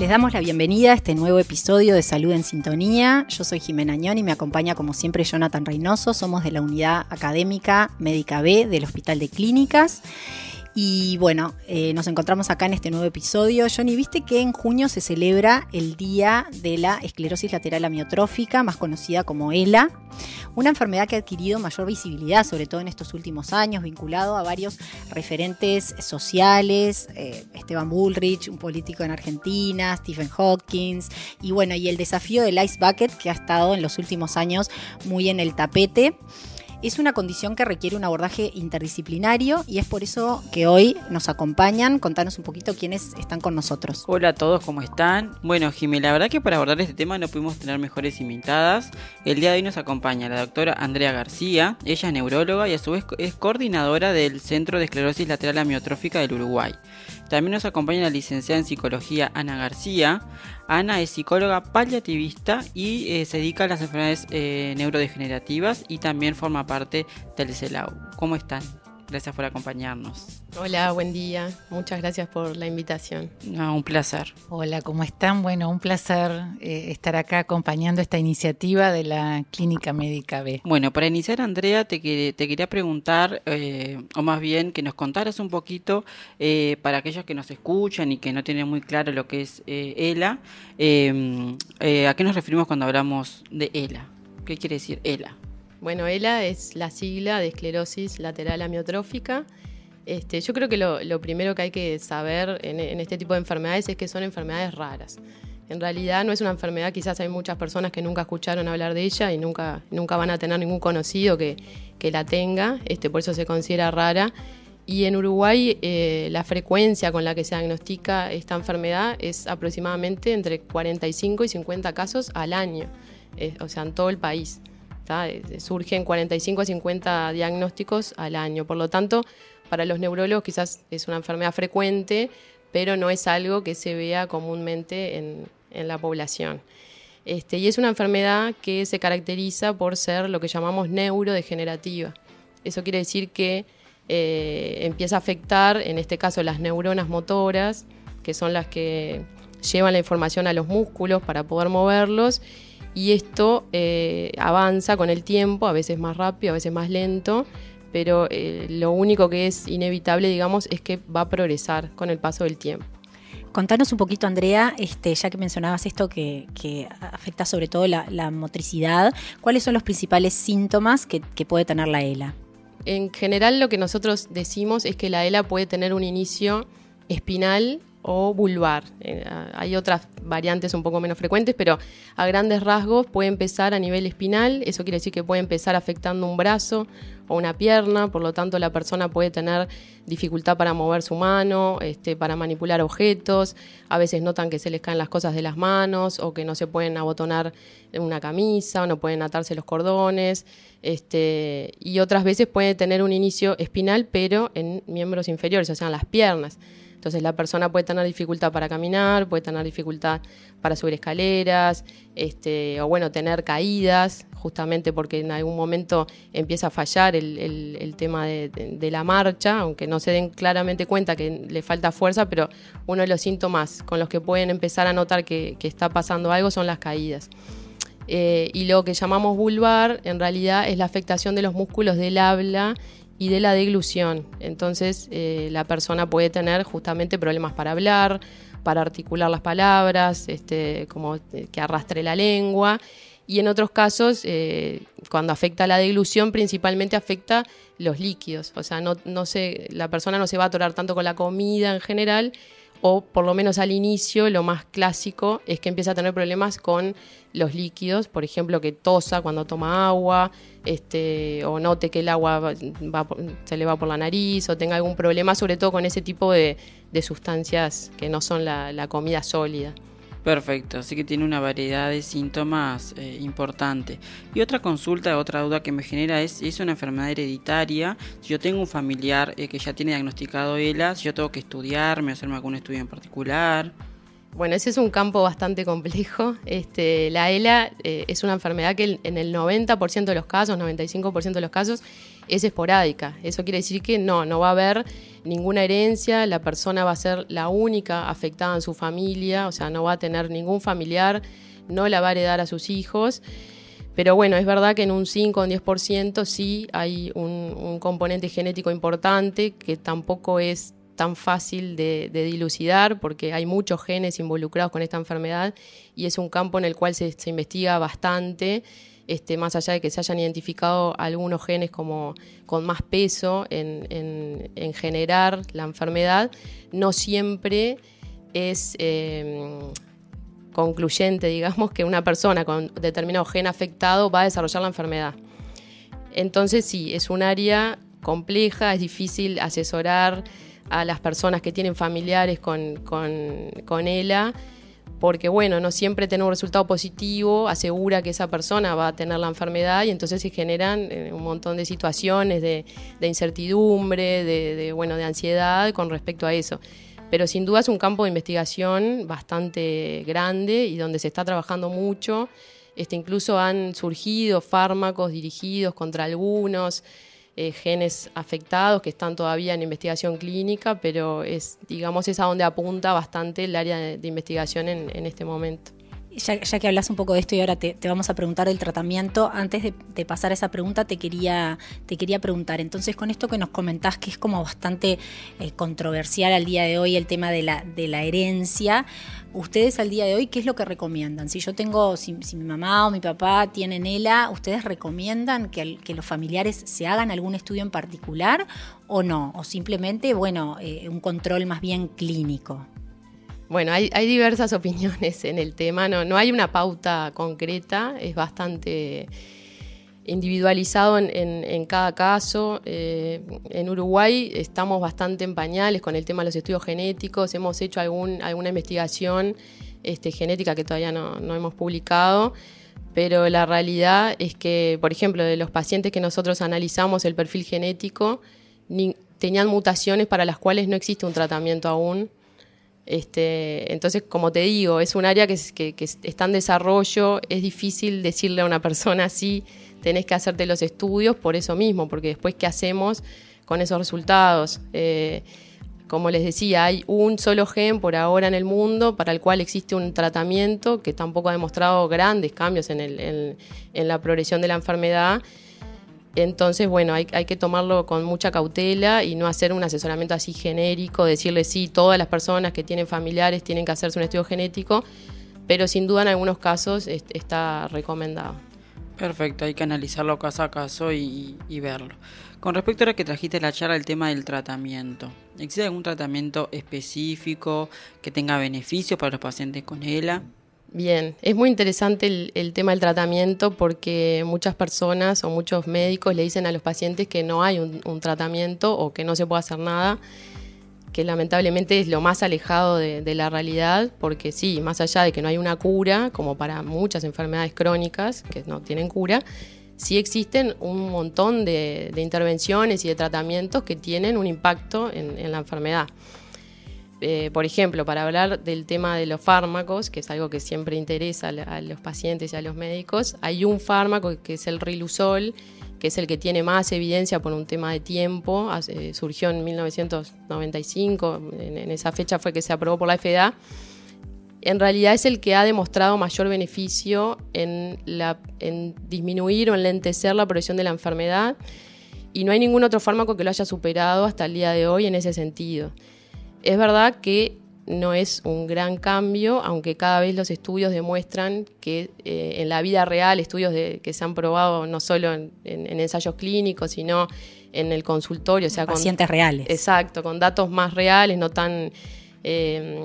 Les damos la bienvenida a este nuevo episodio de Salud en Sintonía. Yo soy Jimena Añón y me acompaña como siempre Jonathan Reynoso. Somos de la Unidad Académica Médica B del Hospital de Clínicas. Y bueno, nos encontramos acá en este nuevo episodio. Johnny, ¿viste que en junio se celebra el Día de la Esclerosis Lateral Amiotrófica, más conocida como ELA? Una enfermedad que ha adquirido mayor visibilidad, sobre todo en estos últimos años, vinculado a varios referentes sociales, Esteban Bullrich, un político en Argentina, Stephen Hawking, y bueno, y el desafío del Ice Bucket, que ha estado en los últimos años muy en el tapete. Es una condición que requiere un abordaje interdisciplinario y es por eso que hoy nos acompañan. Contanos un poquito quiénes están con nosotros. Hola a todos, ¿cómo están? Bueno, Jimmy, la verdad que para abordar este tema no pudimos tener mejores invitadas. El día de hoy nos acompaña la doctora Andrea García. Ella es neuróloga y a su vez es coordinadora del Centro de Esclerosis Lateral Amiotrófica del Uruguay. También nos acompaña la licenciada en psicología Ana García. Ana es psicóloga paliativista y se dedica a las enfermedades neurodegenerativas y también forma parte del CELAU. ¿Cómo están? Gracias por acompañarnos. Hola, buen día. Muchas gracias por la invitación. No, un placer. Hola, ¿cómo están? Bueno, un placer estar acá acompañando esta iniciativa de la Clínica Médica B. Bueno, para iniciar, Andrea, te quería preguntar, o más bien que nos contaras un poquito, para aquellos que nos escuchan y que no tienen muy claro lo que es ELA, ¿a qué nos referimos cuando hablamos de ELA? ¿Qué quiere decir ELA? Bueno, ELA es la sigla de esclerosis lateral amiotrófica. Yo creo que lo primero que hay que saber en este tipo de enfermedades es que son enfermedades raras. En realidad no es una enfermedad, quizás hay muchas personas que nunca escucharon hablar de ella y nunca van a tener ningún conocido que la tenga, por eso se considera rara. Y en Uruguay la frecuencia con la que se diagnostica esta enfermedad es aproximadamente entre 45 y 50 casos al año, o sea, en todo el país. Surgen 45 a 50 diagnósticos al año. Por lo tanto, para los neurólogos quizás es una enfermedad frecuente, pero no es algo que se vea comúnmente en la población. Y es una enfermedad que se caracteriza por ser lo que llamamos neurodegenerativa. Eso quiere decir que empieza a afectar, en este caso, las neuronas motoras, que son las que llevan la información a los músculos para poder moverlos. Y esto avanza con el tiempo, a veces más rápido, a veces más lento, pero lo único que es inevitable, digamos, es que va a progresar con el paso del tiempo. Contanos un poquito, Andrea, ya que mencionabas esto que afecta sobre todo la motricidad, ¿cuáles son los principales síntomas que puede tener la ELA? En general, lo que nosotros decimos es que la ELA puede tener un inicio espinal o vulvar. Hay otras variantes un poco menos frecuentes, pero a grandes rasgos puede empezar a nivel espinal. Eso quiere decir que puede empezar afectando un brazo o una pierna, por lo tanto la persona puede tener dificultad para mover su mano, para manipular objetos. A veces notan que se les caen las cosas de las manos o que no se pueden abotonar una camisa o no pueden atarse los cordones. Y otras veces puede tener un inicio espinal, pero en miembros inferiores, o sea, en las piernas. Entonces la persona puede tener dificultad para caminar, puede tener dificultad para subir escaleras, o bueno, tener caídas, justamente porque en algún momento empieza a fallar el tema de la marcha, aunque no se den claramente cuenta que le falta fuerza, pero uno de los síntomas con los que pueden empezar a notar que está pasando algo son las caídas. Y lo que llamamos vulvar, en realidad, es la afectación de los músculos del habla y de la deglución. Entonces la persona puede tener justamente problemas para hablar, para articular las palabras, como que arrastre la lengua. Y en otros casos, cuando afecta la deglución, principalmente afecta los líquidos. O sea, la persona no se va a atorar tanto con la comida en general, o por lo menos al igual lo más clásico es que empieza a tener problemas con los líquidos, por ejemplo, que tosa cuando toma agua, o note que el agua se le va por la nariz, o tenga algún problema, sobre todo con ese tipo de sustancias que no son la comida sólida. Perfecto, así que tiene una variedad de síntomas importante. Y otra consulta, otra duda que me genera es una enfermedad hereditaria. Si yo tengo un familiar que ya tiene diagnosticado ELA, si yo tengo que estudiarme, hacerme algún estudio en particular. Bueno, ese es un campo bastante complejo. La ELA es una enfermedad que en el 90% de los casos, 95% de los casos, es esporádica. Eso quiere decir que no va a haber ninguna herencia, la persona va a ser la única afectada en su familia, o sea, no va a tener ningún familiar, no la va a heredar a sus hijos. Pero bueno, es verdad que en un 5 o un 10% sí hay un componente genético importante que tampoco es tan fácil de dilucidar porque hay muchos genes involucrados con esta enfermedad y es un campo en el cual se investiga bastante, más allá de que se hayan identificado algunos genes como con más peso en generar la enfermedad, no siempre es concluyente, digamos, que una persona con determinado gen afectado va a desarrollar la enfermedad. Entonces sí, es un área compleja, es difícil asesorar a las personas que tienen familiares con ELA, porque bueno, no siempre tener un resultado positivo asegura que esa persona va a tener la enfermedad y entonces se generan un montón de situaciones de incertidumbre, de ansiedad con respecto a eso. Pero sin duda es un campo de investigación bastante grande y donde se está trabajando mucho. Incluso han surgido fármacos dirigidos contra algunos genes afectados que están todavía en investigación clínica, pero es a donde apunta bastante el área de investigación en este momento. Ya que hablas un poco de esto y ahora te vamos a preguntar del tratamiento, antes de pasar a esa pregunta te quería preguntar, entonces con esto que nos comentás que es como bastante controversial al día de hoy el tema de la herencia, ustedes al día de hoy, ¿qué es lo que recomiendan? Si mi mamá o mi papá tienen ELA, ¿ustedes recomiendan que los familiares se hagan algún estudio en particular o no? O simplemente, un control más bien clínico. Bueno, hay diversas opiniones en el tema, no hay una pauta concreta, es bastante individualizado en cada caso. En Uruguay estamos bastante en pañales con el tema de los estudios genéticos, hemos hecho alguna investigación genética que todavía no hemos publicado, pero la realidad es que, por ejemplo, de los pacientes que nosotros analizamos el perfil genético, tenían mutaciones para las cuales no existe un tratamiento aún. Entonces, como te digo, es un área que está en desarrollo, es difícil decirle a una persona así, tenés que hacerte los estudios por eso mismo, porque después, ¿qué hacemos con esos resultados? Como les decía, hay un solo gen por ahora en el mundo para el cual existe un tratamiento que tampoco ha demostrado grandes cambios en la progresión de la enfermedad. Entonces, hay que tomarlo con mucha cautela y no hacer un asesoramiento así genérico, decirle sí, todas las personas que tienen familiares tienen que hacerse un estudio genético, pero sin duda en algunos casos está recomendado. Perfecto, hay que analizarlo caso a caso y verlo. Con respecto a lo que trajiste la charla, el tema del tratamiento, ¿existe algún tratamiento específico que tenga beneficios para los pacientes con ELA? Bien, es muy interesante el tema del tratamiento porque muchas personas o muchos médicos le dicen a los pacientes que no hay un tratamiento o que no se puede hacer nada, que lamentablemente es lo más alejado de la realidad, porque sí, más allá de que no hay una cura, como para muchas enfermedades crónicas que no tienen cura, sí existen un montón de intervenciones y de tratamientos que tienen un impacto en la enfermedad. Por ejemplo, para hablar del tema de los fármacos, que es algo que siempre interesa a los pacientes y a los médicos, hay un fármaco que es el Riluzol, que es el que tiene más evidencia por un tema de tiempo, surgió en 1995, en esa fecha fue que se aprobó por la FDA. En realidad es el que ha demostrado mayor beneficio en disminuir o enlentecer la progresión de la enfermedad, y no hay ningún otro fármaco que lo haya superado hasta el día de hoy en ese sentido. Es verdad que no es un gran cambio, aunque cada vez los estudios demuestran que en la vida real, estudios que se han probado no solo en ensayos clínicos, sino en el consultorio. O sea, pacientes reales. Exacto, con datos más reales, no tan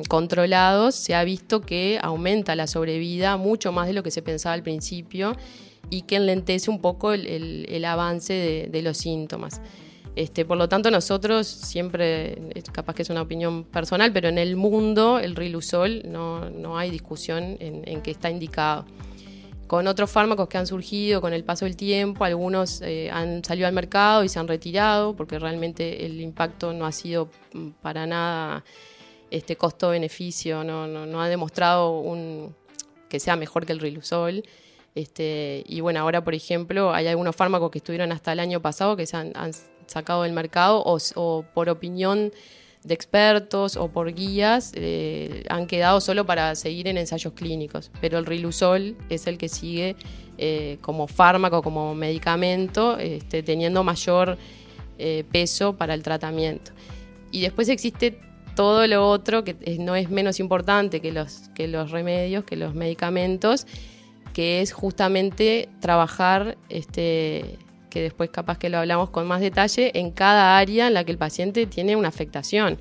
controlados, se ha visto que aumenta la sobrevida mucho más de lo que se pensaba al principio y que enlentece un poco el avance de los síntomas. Por lo tanto, nosotros siempre, capaz que es una opinión personal, pero en el mundo el Riluzol no hay discusión en que está indicado. Con otros fármacos que han surgido con el paso del tiempo, algunos han salido al mercado y se han retirado porque realmente el impacto no ha sido para nada costo-beneficio, no ha demostrado que sea mejor que el Riluzol. Y bueno, ahora por ejemplo hay algunos fármacos que estuvieron hasta el año pasado que se sacado del mercado o por opinión de expertos o por guías han quedado solo para seguir en ensayos clínicos, pero el Riluzol es el que sigue como fármaco, como medicamento, teniendo mayor peso para el tratamiento. Y después existe todo lo otro que no es menos importante que los remedios, que los medicamentos, que es justamente trabajar, que después capaz que lo hablamos con más detalle, en cada área en la que el paciente tiene una afectación.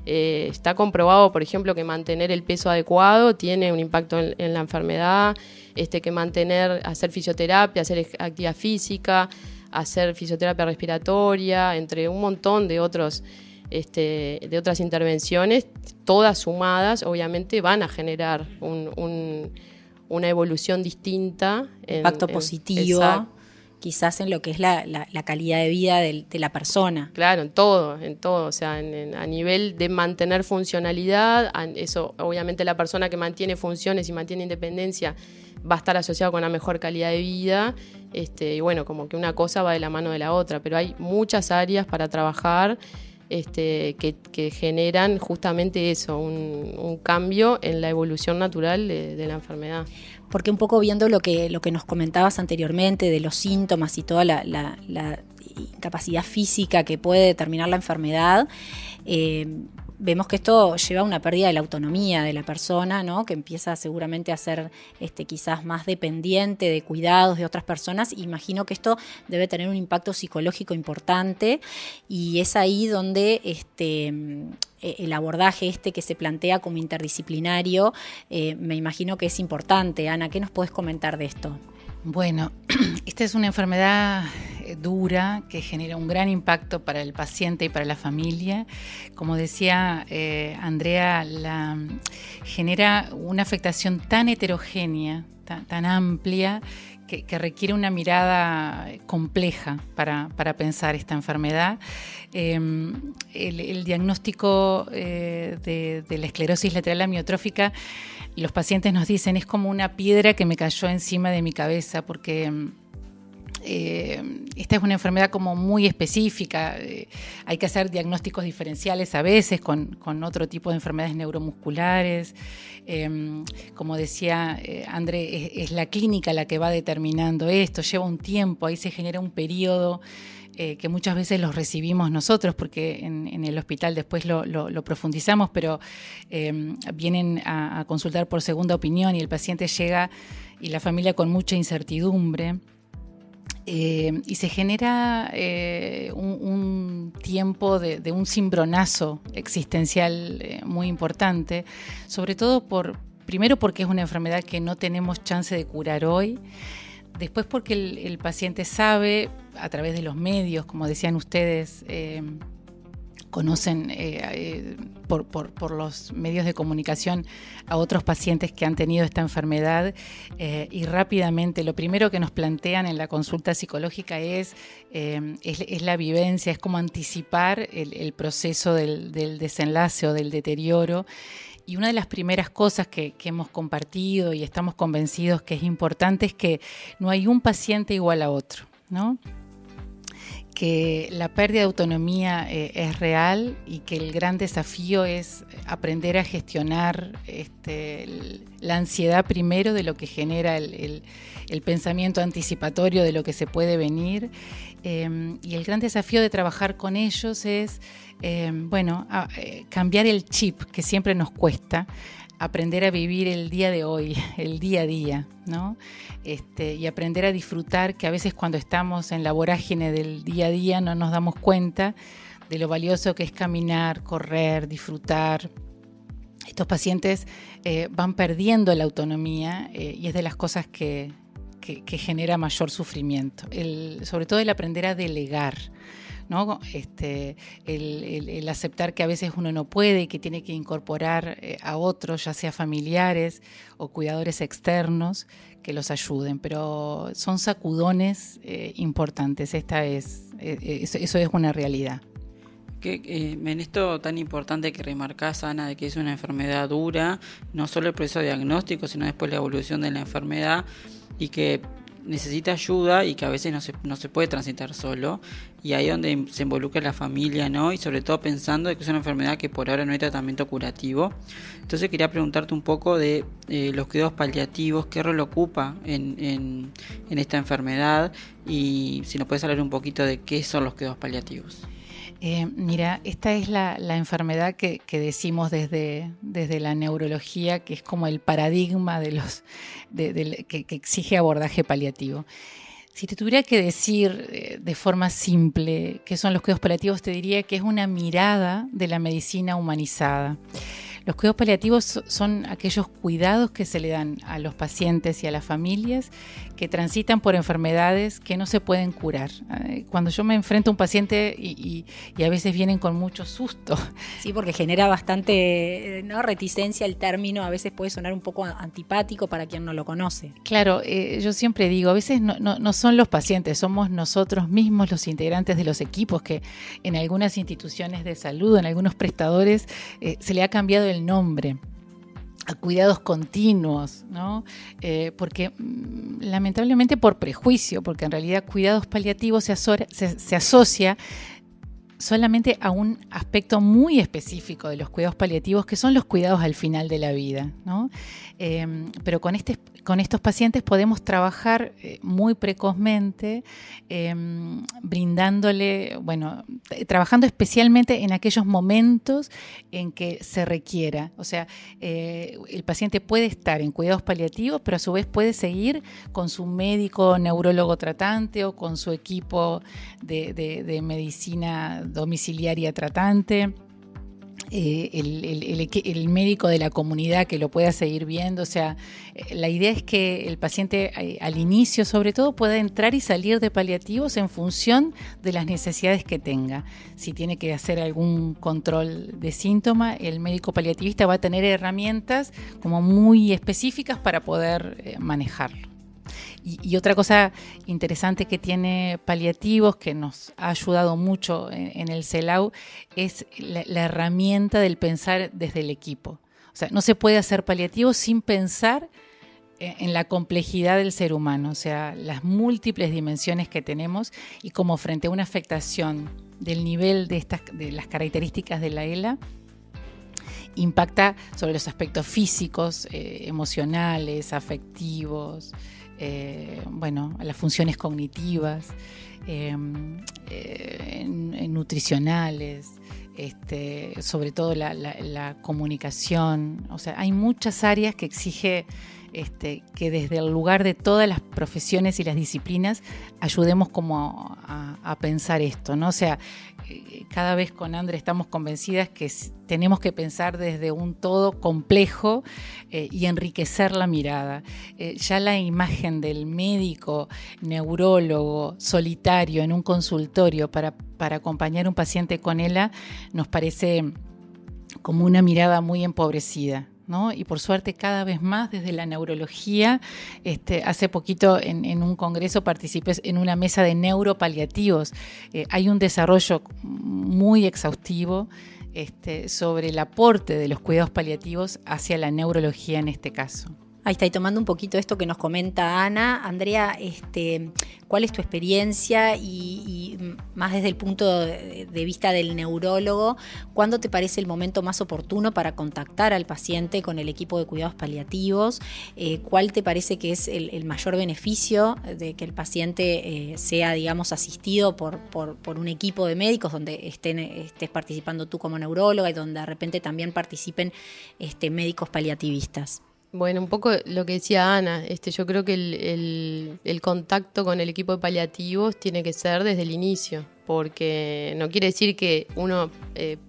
Está comprobado, por ejemplo, que mantener el peso adecuado tiene un impacto en la enfermedad, que hacer fisioterapia, hacer actividad física, hacer fisioterapia respiratoria, entre un montón de otras intervenciones, todas sumadas, obviamente van a generar una evolución distinta. Impacto positivo, exacto, quizás en lo que es la calidad de vida de la persona. Claro, en todo, o sea, a nivel de mantener funcionalidad, eso obviamente la persona que mantiene funciones y mantiene independencia va a estar asociado con una mejor calidad de vida, y bueno, como que una cosa va de la mano de la otra, pero hay muchas áreas para trabajar que generan justamente eso, un cambio en la evolución natural de la enfermedad. Porque un poco viendo lo que nos comentabas anteriormente de los síntomas y toda la incapacidad física que puede determinar la enfermedad, vemos que esto lleva a una pérdida de la autonomía de la persona, ¿no? Que empieza seguramente a ser quizás más dependiente de cuidados de otras personas. Imagino que esto debe tener un impacto psicológico importante y es ahí donde el abordaje que se plantea como interdisciplinario, me imagino que es importante. Ana, ¿qué nos puedes comentar de esto? Bueno, esta es una enfermedad dura que genera un gran impacto para el paciente y para la familia. Como decía Andrea, genera una afectación tan heterogénea, tan amplia, que requiere una mirada compleja para pensar esta enfermedad. El diagnóstico de la esclerosis lateral amiotrófica, los pacientes nos dicen, es como una piedra que me cayó encima de mi cabeza, porque esta es una enfermedad como muy específica. Hay que hacer diagnósticos diferenciales a veces con otro tipo de enfermedades neuromusculares. Como decía André, es la clínica la que va determinando esto, lleva un tiempo, ahí se genera un periodo que muchas veces los recibimos nosotros, porque en el hospital después lo profundizamos, pero vienen a consultar por segunda opinión y el paciente llega y la familia con mucha incertidumbre. Y se genera un tiempo de un cimbronazo existencial muy importante, sobre todo primero porque es una enfermedad que no tenemos chance de curar hoy, después porque el paciente sabe a través de los medios, como decían ustedes, conocen por los medios de comunicación a otros pacientes que han tenido esta enfermedad y rápidamente lo primero que nos plantean en la consulta psicológica es la vivencia, es como anticipar el proceso del desenlace o del deterioro. Y una de las primeras cosas que hemos compartido y estamos convencidos que es importante es que no hay un paciente igual a otro, ¿no? Que la pérdida de autonomía es real y que el gran desafío es aprender a gestionar la ansiedad primero de lo que genera el pensamiento anticipatorio de lo que se puede venir, y el gran desafío de trabajar con ellos es cambiar el chip que siempre nos cuesta, aprender a vivir el día de hoy, el día a día, ¿no? Y aprender a disfrutar, que a veces cuando estamos en la vorágine del día a día no nos damos cuenta de lo valioso que es caminar, correr, disfrutar. Estos pacientes van perdiendo la autonomía y es de las cosas que genera mayor sufrimiento. Sobre todo el aprender a delegar, ¿no? El aceptar que a veces uno no puede y que tiene que incorporar a otros, ya sea familiares o cuidadores externos, que los ayuden, pero son sacudones importantes. Eso es una realidad. En esto tan importante que remarcás, Ana, de que es una enfermedad dura, no solo el proceso diagnóstico, sino después la evolución de la enfermedad, y que necesita ayuda y que a veces no se puede transitar solo, y ahí es donde se involucra la familia, ¿no? Y sobre todo pensando que es una enfermedad que por ahora no hay tratamiento curativo. Entonces quería preguntarte un poco de los cuidados paliativos, qué rol ocupa en esta enfermedad, y si nos puedes hablar un poquito de qué son los cuidados paliativos. Mira, esta es la enfermedad que decimos desde la neurología, que es como el paradigma que exige abordaje paliativo. Si te tuviera que decir de forma simple qué son los cuidados paliativos, te diría que es una mirada de la medicina humanizada. Los cuidados paliativos son aquellos cuidados que se le dan a los pacientes y a las familias que transitan por enfermedades que no se pueden curar. Cuando yo me enfrento a un paciente y a veces vienen con mucho susto. Sí, porque genera bastante reticencia el término, a veces puede sonar un poco antipático para quien no lo conoce. Claro, yo siempre digo, a veces no son los pacientes, somos nosotros mismos los integrantes de los equipos que en algunas instituciones de salud, en algunos prestadores, se le ha cambiado el nombre a cuidados continuos, ¿no? Porque lamentablemente por prejuicio, porque en realidad cuidados paliativos se asocia solamente a un aspecto muy específico de los cuidados paliativos, que son los cuidados al final de la vida, ¿no? Pero con estos pacientes podemos trabajar muy precozmente, brindándole, trabajando especialmente en aquellos momentos en que se requiera. O sea, el paciente puede estar en cuidados paliativos, pero a su vez puede seguir con su médico neurólogo tratante o con su equipo de medicina domiciliaria tratante. El médico de la comunidad que lo pueda seguir viendo. O sea, la idea es que el paciente al inicio sobre todo pueda entrar y salir de paliativos en función de las necesidades que tenga. Si tiene que hacer algún control de síntoma, el médico paliativista va a tener herramientas como muy específicas para poder manejarlo. Y otra cosa interesante que tiene paliativos, que nos ha ayudado mucho en el CELAU, es la herramienta del pensar desde el equipo. O sea, no se puede hacer paliativo sin pensar en la complejidad del ser humano, o sea, las múltiples dimensiones que tenemos, y como frente a una afectación del nivel de las características de la ELA, impacta sobre los aspectos físicos, emocionales, afectivos, las funciones cognitivas, nutricionales, sobre todo la comunicación. O sea, hay muchas áreas que exige que desde el lugar de todas las profesiones y las disciplinas ayudemos como a pensar esto, ¿no? O sea, cada vez con Andre estamos convencidas que tenemos que pensar desde un todo complejo y enriquecer la mirada. Ya la imagen del médico neurólogo solitario en un consultorio para acompañar a un paciente con ELA nos parece como una mirada muy empobrecida, ¿no? Y por suerte cada vez más desde la neurología. Hace poquito en un congreso participé en una mesa de neuropaliativos. Hay un desarrollo muy exhaustivo sobre el aporte de los cuidados paliativos hacia la neurología en este caso. Ahí está, y tomando un poquito esto que nos comenta Ana, Andrea, ¿cuál es tu experiencia y más desde el punto de vista del neurólogo, cuándo te parece el momento más oportuno para contactar al paciente con el equipo de cuidados paliativos? ¿Cuál te parece que es el mayor beneficio de que el paciente sea, digamos, asistido por un equipo de médicos donde estés participando tú como neuróloga y donde de repente también participen médicos paliativistas? Bueno, un poco lo que decía Ana, yo creo que el contacto con el equipo de paliativos tiene que ser desde el inicio, porque no quiere decir que uno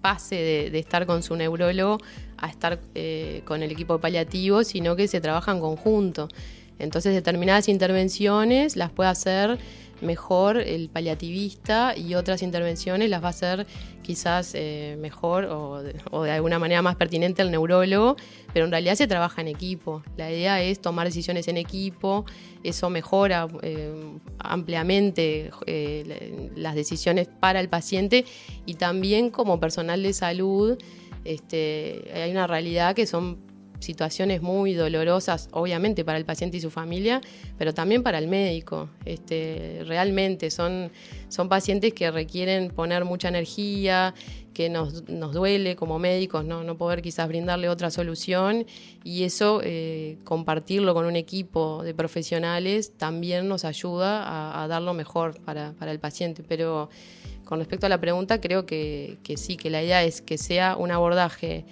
pase de estar con su neurólogo a estar con el equipo de paliativos, sino que se trabaja en conjunto. Entonces, determinadas intervenciones las puede hacer mejor el paliativista y otras intervenciones las va a hacer quizás mejor o de alguna manera más pertinente el neurólogo, pero en realidad se trabaja en equipo. La idea es tomar decisiones en equipo, eso mejora ampliamente las decisiones para el paciente, y también como personal de salud hay una realidad que son situaciones muy dolorosas, obviamente para el paciente y su familia, pero también para el médico. Realmente son pacientes que requieren poner mucha energía, que nos duele como médicos no poder quizás brindarle otra solución, y eso, compartirlo con un equipo de profesionales también nos ayuda a dar lo mejor para el paciente. Pero con respecto a la pregunta, creo que sí, que la idea es que sea un abordaje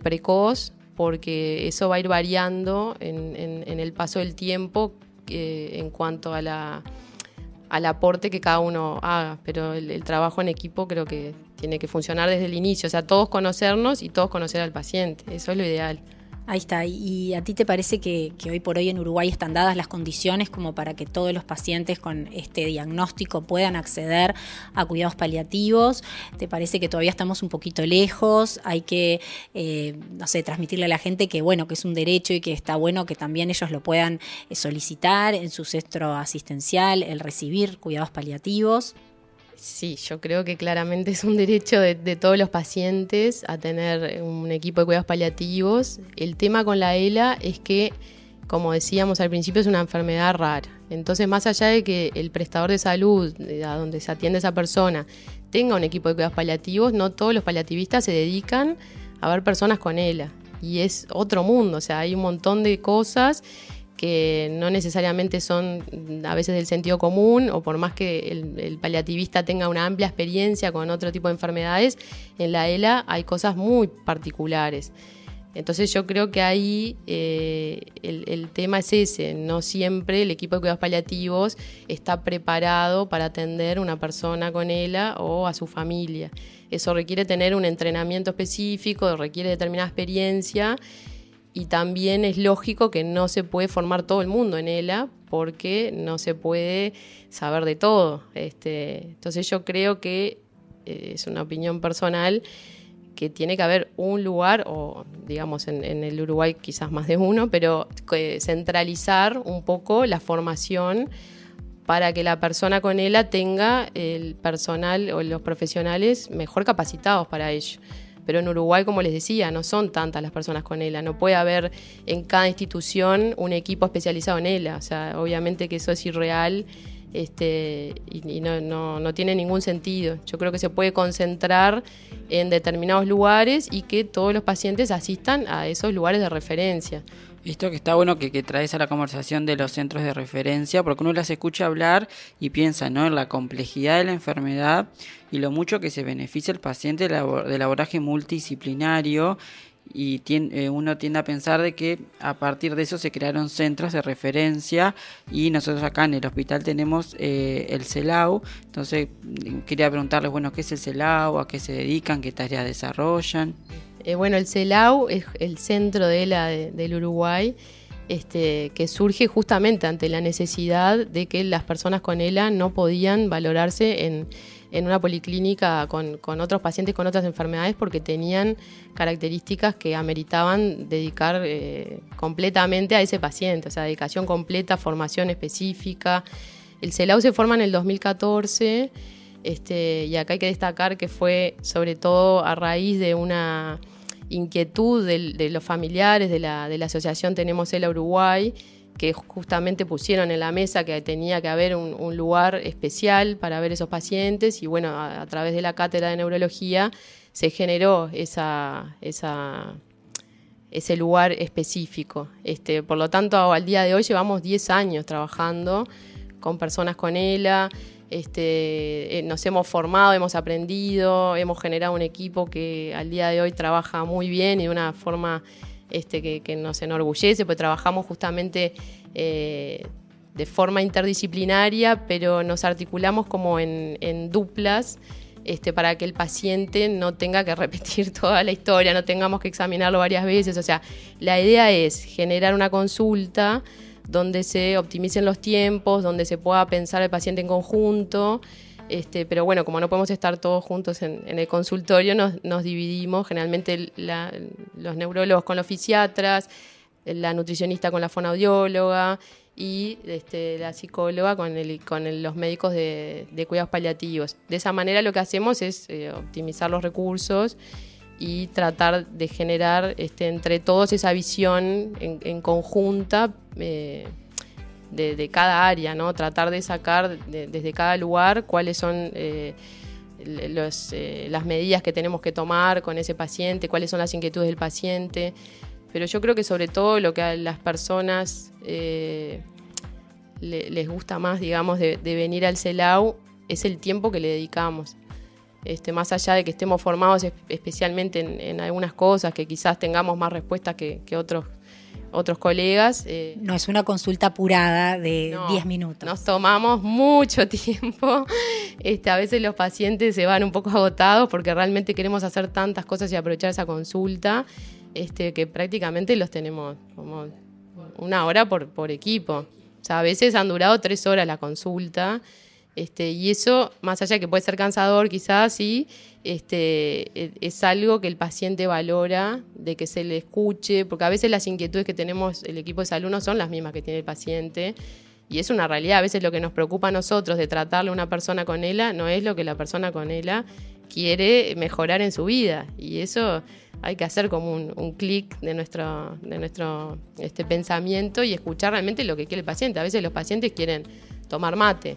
precoz, porque eso va a ir variando en el paso del tiempo en cuanto al aporte que cada uno haga, pero el trabajo en equipo creo que tiene que funcionar desde el inicio, o sea, todos conocernos y todos conocer al paciente, eso es lo ideal. Ahí está. ¿Y a ti te parece que hoy por hoy en Uruguay están dadas las condiciones como para que todos los pacientes con este diagnóstico puedan acceder a cuidados paliativos? ¿Te parece que todavía estamos un poquito lejos? Hay que, transmitirle a la gente que, bueno, que es un derecho y que está bueno que también ellos lo puedan solicitar en su centro asistencial, el recibir cuidados paliativos. Sí, yo creo que claramente es un derecho de todos los pacientes a tener un equipo de cuidados paliativos. El tema con la ELA es que, como decíamos al principio, es una enfermedad rara. Entonces, más allá de que el prestador de salud, a donde se atiende esa persona, tenga un equipo de cuidados paliativos, no todos los paliativistas se dedican a ver personas con ELA. Y es otro mundo, o sea, hay un montón de cosas que no necesariamente son a veces del sentido común, o por más que el paliativista tenga una amplia experiencia con otro tipo de enfermedades, en la ELA hay cosas muy particulares. Entonces yo creo que ahí el tema es ese, no siempre el equipo de cuidados paliativos está preparado para atender a una persona con ELA o a su familia. Eso requiere tener un entrenamiento específico, requiere determinada experiencia. Y también es lógico que no se puede formar todo el mundo en ELA porque no se puede saber de todo. Entonces yo creo que es una opinión personal que tiene que haber un lugar, o digamos en el Uruguay quizás más de uno, pero centralizar un poco la formación para que la persona con ELA tenga el personal o los profesionales mejor capacitados para ello. Pero en Uruguay, como les decía, no son tantas las personas con ELA. No puede haber en cada institución un equipo especializado en ELA. O sea, obviamente que eso es irreal y no tiene ningún sentido. Yo creo que se puede concentrar en determinados lugares y que todos los pacientes asistan a esos lugares de referencia. Esto que está bueno que traes a la conversación de los centros de referencia, porque uno las escucha hablar y piensa, ¿no?, en la complejidad de la enfermedad y lo mucho que se beneficia el paciente del abordaje multidisciplinario, y uno tiende a pensar de que a partir de eso se crearon centros de referencia, y nosotros acá en el hospital tenemos el CELAU. Entonces quería preguntarles, bueno, ¿qué es el CELAU? ¿A qué se dedican? ¿Qué tareas desarrollan? Bueno, el CELAU es el centro de ELA del Uruguay, que surge justamente ante la necesidad de que las personas con ELA no podían valorarse en una policlínica con otros pacientes con otras enfermedades porque tenían características que ameritaban dedicar completamente a ese paciente, o sea, dedicación completa, formación específica. El CELAU se forma en el 2014, y acá hay que destacar que fue sobre todo a raíz de una inquietud de los familiares de la asociación Tenemos ELA Uruguay, que justamente pusieron en la mesa que tenía que haber un lugar especial para ver esos pacientes, y bueno, a través de la cátedra de neurología se generó ese lugar específico. Por lo tanto, al día de hoy llevamos 10 años trabajando con personas con ELA. Nos hemos formado, hemos aprendido, hemos generado un equipo que al día de hoy trabaja muy bien y de una forma que nos enorgullece, porque trabajamos justamente de forma interdisciplinaria, pero nos articulamos como en duplas, para que el paciente no tenga que repetir toda la historia, no tengamos que examinarlo varias veces. O sea, la idea es generar una consulta donde se optimicen los tiempos, donde se pueda pensar el paciente en conjunto, pero bueno, como no podemos estar todos juntos en el consultorio, nos dividimos, generalmente los neurólogos con los fisiatras, la nutricionista con la fonoaudióloga y la psicóloga con los médicos de cuidados paliativos. De esa manera lo que hacemos es optimizar los recursos y tratar de generar entre todos esa visión en conjunta de cada área, ¿no? Tratar de sacar desde cada lugar cuáles son las medidas que tenemos que tomar con ese paciente, cuáles son las inquietudes del paciente. Pero yo creo que sobre todo lo que a las personas les gusta más, digamos, de venir al CELAU es el tiempo que le dedicamos. Más allá de que estemos formados especialmente en algunas cosas, que quizás tengamos más respuestas que otros colegas. No es una consulta apurada de 10 minutos. Nos tomamos mucho tiempo. A veces los pacientes se van un poco agotados porque realmente queremos hacer tantas cosas y aprovechar esa consulta que prácticamente los tenemos como 1 hora por equipo. O sea, a veces han durado 3 horas la consulta. Y eso, más allá de que puede ser cansador quizás, sí, es algo que el paciente valora, de que se le escuche, porque a veces las inquietudes que tenemos el equipo de salud no son las mismas que tiene el paciente, y es una realidad. A veces lo que nos preocupa a nosotros de tratarle a una persona con ELA no es lo que la persona con ELA quiere mejorar en su vida, y eso hay que hacer como un clic de nuestro pensamiento y escuchar realmente lo que quiere el paciente. A veces los pacientes quieren tomar mate,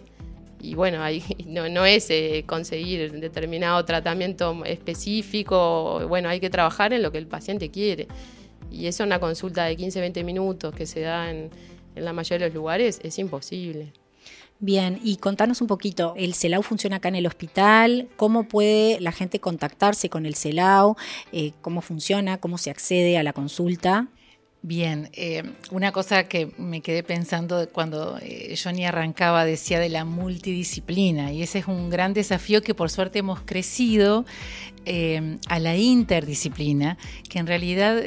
y bueno, ahí no es conseguir determinado tratamiento específico. Bueno, hay que trabajar en lo que el paciente quiere. Y eso, una consulta de 15-20 minutos que se da en la mayoría de los lugares, es imposible. Bien, y contanos un poquito, ¿el CELAU funciona acá en el hospital? ¿Cómo puede la gente contactarse con el CELAU? ¿Cómo funciona? ¿Cómo se accede a la consulta? Bien, una cosa que me quedé pensando cuando Johnny arrancaba, decía de la multidisciplina, y ese es un gran desafío que por suerte hemos crecido a la interdisciplina, que en realidad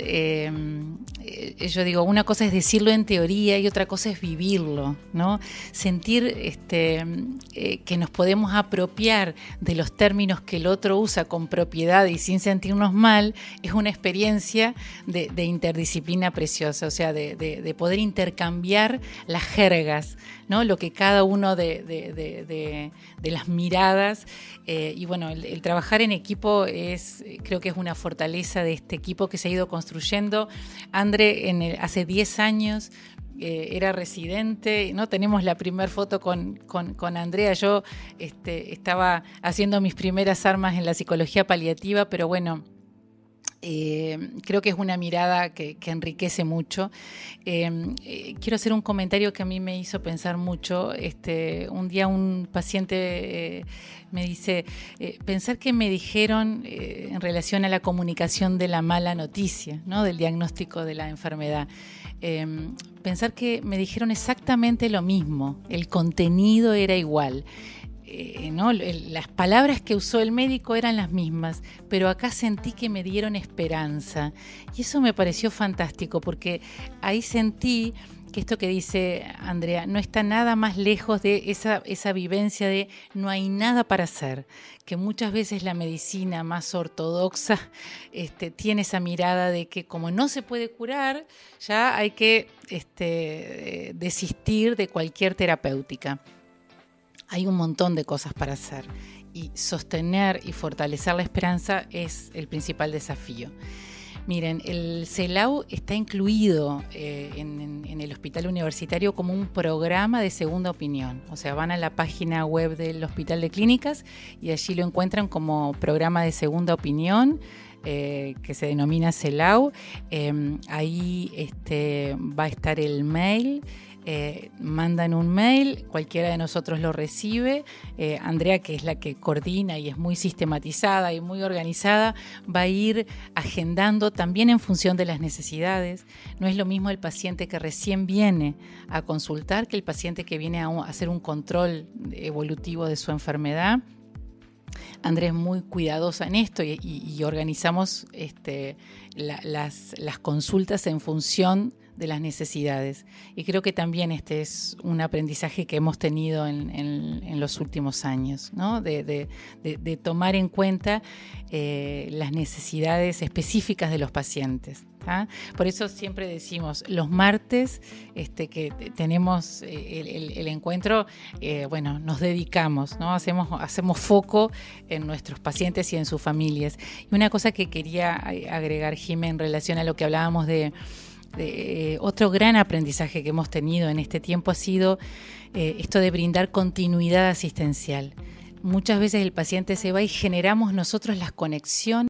yo digo, una cosa es decirlo en teoría y otra cosa es vivirlo, ¿no? Sentir que nos podemos apropiar de los términos que el otro usa con propiedad y sin sentirnos mal, es una experiencia de interdisciplina preciosa, o sea, de poder intercambiar las jergas, ¿no? Lo que cada uno de las miradas, y bueno, el trabajar en equipo creo que es una fortaleza de este equipo que se ha ido construyendo. André hace 10 años era residente, ¿no? Tenemos la primera foto con Andrea. Yo estaba haciendo mis primeras armas en la psicología paliativa, pero bueno, creo que es una mirada que enriquece mucho. Quiero hacer un comentario que a mí me hizo pensar mucho. Un día un paciente me dice, pensar que me dijeron en relación a la comunicación de la mala noticia, ¿no? Del diagnóstico de la enfermedad. Pensar que me dijeron exactamente lo mismo, el contenido era igual. ¿No? Las palabras que usó el médico eran las mismas, pero acá sentí que me dieron esperanza, y eso me pareció fantástico, porque ahí sentí que esto que dice Andrea no está nada más lejos de esa vivencia de no hay nada para hacer, que muchas veces la medicina más ortodoxa tiene esa mirada de que como no se puede curar, ya hay que desistir de cualquier terapéutica. Hay un montón de cosas para hacer, y sostener y fortalecer la esperanza es el principal desafío. Miren, el CELAU está incluido en el hospital universitario como un programa de segunda opinión. O sea, van a la página web del Hospital de Clínicas y allí lo encuentran como programa de segunda opinión, que se denomina CELAU. Ahí va a estar el mail. Mandan un mail, cualquiera de nosotros lo recibe. Andrea, que es la que coordina y es muy sistematizada y muy organizada, va a ir agendando también en función de las necesidades. No es lo mismo el paciente que recién viene a consultar que el paciente que viene a hacer un control evolutivo de su enfermedad. Andrea es muy cuidadosa en esto y organizamos las consultas en función de las necesidades. Y creo que también este es un aprendizaje que hemos tenido en los últimos años, ¿no? De tomar en cuenta las necesidades específicas de los pacientes. Por eso siempre decimos, los martes que tenemos el encuentro, nos dedicamos, ¿no? Hacemos foco en nuestros pacientes y en sus familias. Y una cosa que quería agregar, Jimé, en relación a lo que hablábamos de otro gran aprendizaje que hemos tenido en este tiempo ha sido esto de brindar continuidad asistencial. Muchas veces el paciente se va y generamos nosotros las conexiones